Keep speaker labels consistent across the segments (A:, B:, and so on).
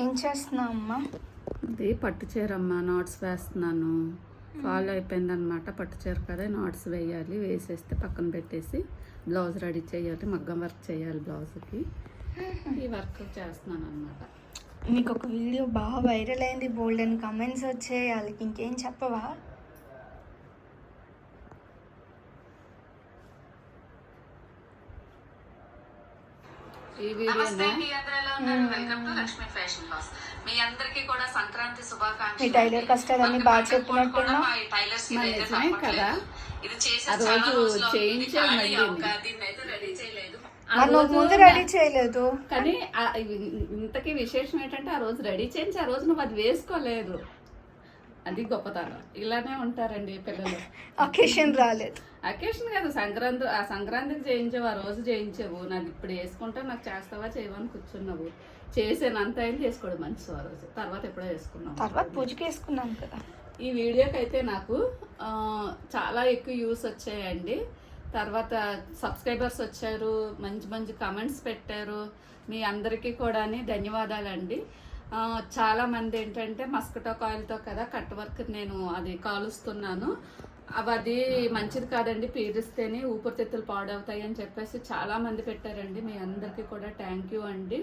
A: ఏం చేస్తున్నావు అమ్మా?
B: ఇది పట్టు చీర అమ్మ, నాట్స్ వేస్తున్నాను. ఫాలో అయిపోయిందనమాట. పట్టు చీర కదా, నాట్స్ వేయాలి. వేసేస్తే పక్కన పెట్టేసి బ్లౌజ్ రెడీ చేయాలి, మగ్గం వర్క్ చేయాలి బ్లౌజ్కి. ఈ వర్క్ చేస్తున్నాను అనమాట.
A: నీకు ఒక వీడియో బాగా వైరల్ అయింది, బోల్డ్ అని కమెంట్స్ వచ్చాయి, వాళ్ళకి ఇంకేం చెప్పవా?
B: ఈ వీడియో
C: మీ అందరికి కూడా సంక్రాంతి
A: మీ
C: శుభాకాంక్షలు.
A: టైలర్ కష్టాలన్నీ బాగా చెప్పినట్టున్నా
B: కదా. ఆ రోజు చేయించాం మళ్ళీ.
A: మరి నువ్వు ముందు రెడీ చేయలేదు.
B: కానీ ఇంతకీ విశేషం ఏంటంటే ఆ రోజు రెడీ చేయించి ఆ రోజు నువ్వు అది వేసుకోలేదు. అది గొప్పతనం. ఇలానే ఉంటారండి పిల్లలు.
A: అకేషన్ రాలేదు.
B: అకేషన్ కాదు, సంక్రాంతికి చేయించావు, ఆ రోజు చేయించావు. నాకు ఇప్పుడు వేసుకుంటా, నాకు చేస్తావా చేయవని కూర్చున్నావు. చేసాను అంత అయినా చేసుకోవడం మంచి. ఆ రోజు తర్వాత ఎప్పుడో వేసుకున్నావు,
A: తర్వాత పూజకి వేసుకున్నాం కదా.
B: ఈ వీడియోకి అయితే నాకు చాలా ఎక్కువ వ్యూస్ వచ్చాయండి. తర్వాత సబ్స్క్రైబర్స్ వచ్చారు, మంచి మంచి కమెంట్స్ పెట్టారు. మీ అందరికీ కూడా ధన్యవాదాలండి. చాలామంది ఏంటంటే మస్కిటో కాయిల్తో కదా కట్ వర్క్ నేను అది కాలుస్తున్నాను, అది మంచిది కాదండి, పీడిస్తేనే ఊపిరితిత్తులు పాడవుతాయి అని చెప్పేసి చాలామంది పెట్టారండి. మీ అందరికీ కూడా థ్యాంక్ యూ అండి.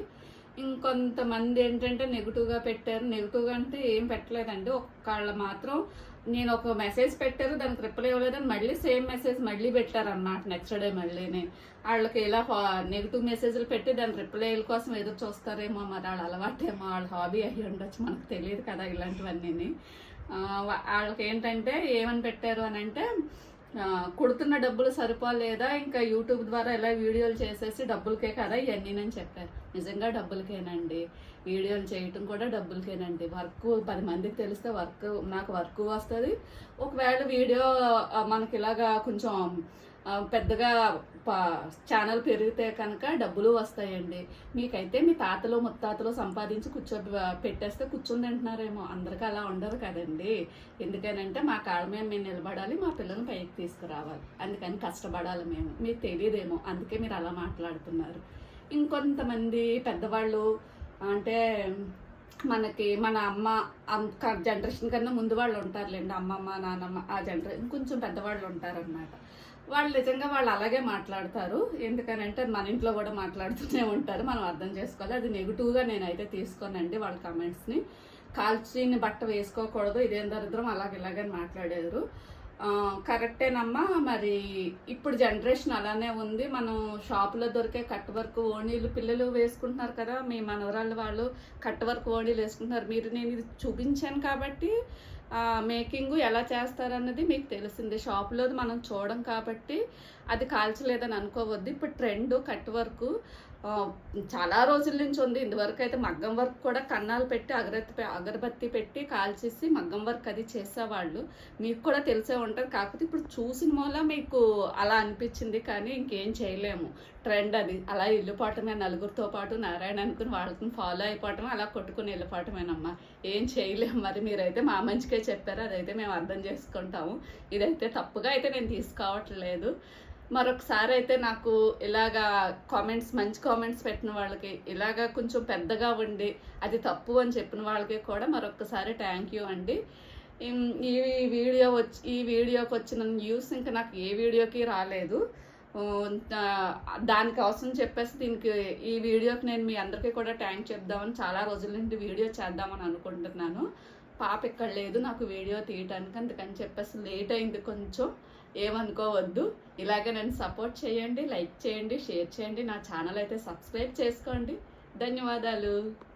B: ఇంకొంతమంది ఏంటంటే నెగిటివ్గా పెట్టారు. నెగిటివ్గా అంటే ఏం పెట్టలేదండి, ఒక్కళ్ళ మాత్రం నేను ఒక మెసేజ్ పెట్టారు, దానికి రిప్లై ఇవ్వలేదని మళ్ళీ సేమ్ మెసేజ్ మళ్ళీ పెట్టారన్నమాట. నెక్స్ట్ డే మళ్ళీనే వాళ్ళకి ఇలా నెగిటివ్ మెసేజ్లు పెట్టి దాని రిప్లైల కోసం ఎదురు చూస్తారేమో, మరి వాళ్ళ అలవాటేమో, వాళ్ళ హాబీ అయ్యి ఉండొచ్చు, మనకు తెలియదు కదా ఇలాంటివన్నీ. వాళ్ళకి ఏంటంటే ఏమని పెట్టారు అని అంటే, కుడుతున్న డబ్బులు సరిపోలేదా, ఇంకా యూట్యూబ్ ద్వారా ఇలా వీడియోలు చేసేసి డబ్బులకే కదా ఇవన్నీ అని చెప్పారు. నిజంగా డబ్బులకేనండి, వీడియోలు చేయటం కూడా డబ్బులకేనండి. వర్క్ 10 మందికి తెలిస్తే నాకు వర్క్ వస్తుంది. ఒకవేళ వీడియో మనకి ఇలాగా కొంచెం పెద్దగా ఛానల్ పెరిగితే కనుక డబ్బులు వస్తాయండి. మీకైతే మీ తాతలు ముత్తాతలు సంపాదించి పెట్టేస్తే కూర్చొని తింటున్నారేమో, అందరికీ అలా ఉండదు కదండి. ఎందుకనంటే మా కాళ్ళ మీద మేము నిలబడాలి, మా పిల్లల్ని పైకి తీసుకురావాలి, అందుకని కష్టపడాలి మేము. మీకు తెలియదేమో, అందుకే మీరు అలా మాట్లాడుతున్నారు. ఇంకొంతమంది పెద్దవాళ్ళు అంటే మనకి మన అమ్మ జనరేషన్ కన్నా ముందు వాళ్ళు ఉంటారులేండి, అమ్మమ్మ నాన్నమ్మ ఆ జనరేషన్ కొంచెం పెద్దవాళ్ళు ఉంటారన్నమాట. వాళ్ళు నిజంగా వాళ్ళు అలాగే మాట్లాడతారు. ఎందుకనంటే మన ఇంట్లో కూడా మాట్లాడుతూనే ఉంటారు, మనం అర్థం చేసుకోవాలి. అది నెగిటివ్గా నేనైతే తీసుకోనండి వాళ్ళ కమెంట్స్ని. కాల్చిని బట్ట వేసుకోకూడదు, ఇదేం దరిద్రం, ఇలాగని మాట్లాడారు. కరెక్టేనమ్మా. మరి ఇప్పుడు జనరేషన్ అలానే ఉంది. మనం షాపులో దొరికే కట్ వర్క్ ఓణీలు పిల్లలు వేసుకుంటున్నారు కదా, మీ మనవరాళ్ళు వాళ్ళు కట్ వర్క్ ఓణీలు వేసుకుంటున్నారు. నేను ఇది చూపించాను కాబట్టి మేకింగ్ ఎలా చేస్తారన్నది మీకు తెలిసింది. షాపులో మనం చూడం కాబట్టి అది కాల్చలేదని అనుకోవద్దు. ఇప్పుడు ట్రెండ్ కట్ వర్క్ చాలా రోజుల నుంచి ఉంది. ఇంతవరకు అయితే మగ్గం వర్క్ కూడా కన్నాలు పెట్టి అగరబత్తి పెట్టి కాల్చేసి మగ్గం వర్క్ అది చేసేవాళ్ళు, మీకు కూడా తెలిసే ఉంటుంది. కాకపోతే ఇప్పుడు చూసిన మూల మీకు అలా అనిపించింది, కానీ ఇంకేం చేయలేము. ట్రెండ్ అది అలా వెళ్ళిపోవటమే, నలుగురితో పాటు నారాయణ అనుకుని వాళ్ళని ఫాలో అయిపోవటమే, అలా కొట్టుకుని వెళ్ళిపోవటమేనమ్మా. ఏం చేయలేము. మరి మీరైతే మా మంచిగా చెప్పారు, అదైతే మేము అర్థం చేసుకుంటాము. ఇదైతే తప్పుగా అయితే నేను తీసుకోవట్లేదు. మరొకసారి అయితే నాకు ఇలాగా మంచి కామెంట్స్ పెట్టిన వాళ్ళకి, ఇలాగా కొంచెం పెద్దగా ఉండి అది తప్పు అని చెప్పిన వాళ్ళకి కూడా మరొకసారి థ్యాంక్ యూ అండి. ఈ వీడియోకి వచ్చిన న్యూస్ ఇంకా నాకు ఏ వీడియోకి రాలేదు. దానికోసం చెప్పేసి ఈ వీడియోకి నేను మీ అందరికీ కూడా థ్యాంక్ చెప్దామని చాలా రోజుల నుండి వీడియో చేద్దామని అనుకుంటున్నాను. పాప ఇక్కడ లేదు నాకు వీడియో తీయటానికి, అందుకని చెప్పేసి లేట్ అయింది కొంచెం, ఏమనుకోవద్దు. ఇలాగే నన్ను సపోర్ట్ చేయండి, లైక్ చేయండి, షేర్ చేయండి. నా ఛానల్ అయితే సబ్స్క్రైబ్ చేసుకోండి. ధన్యవాదాలు.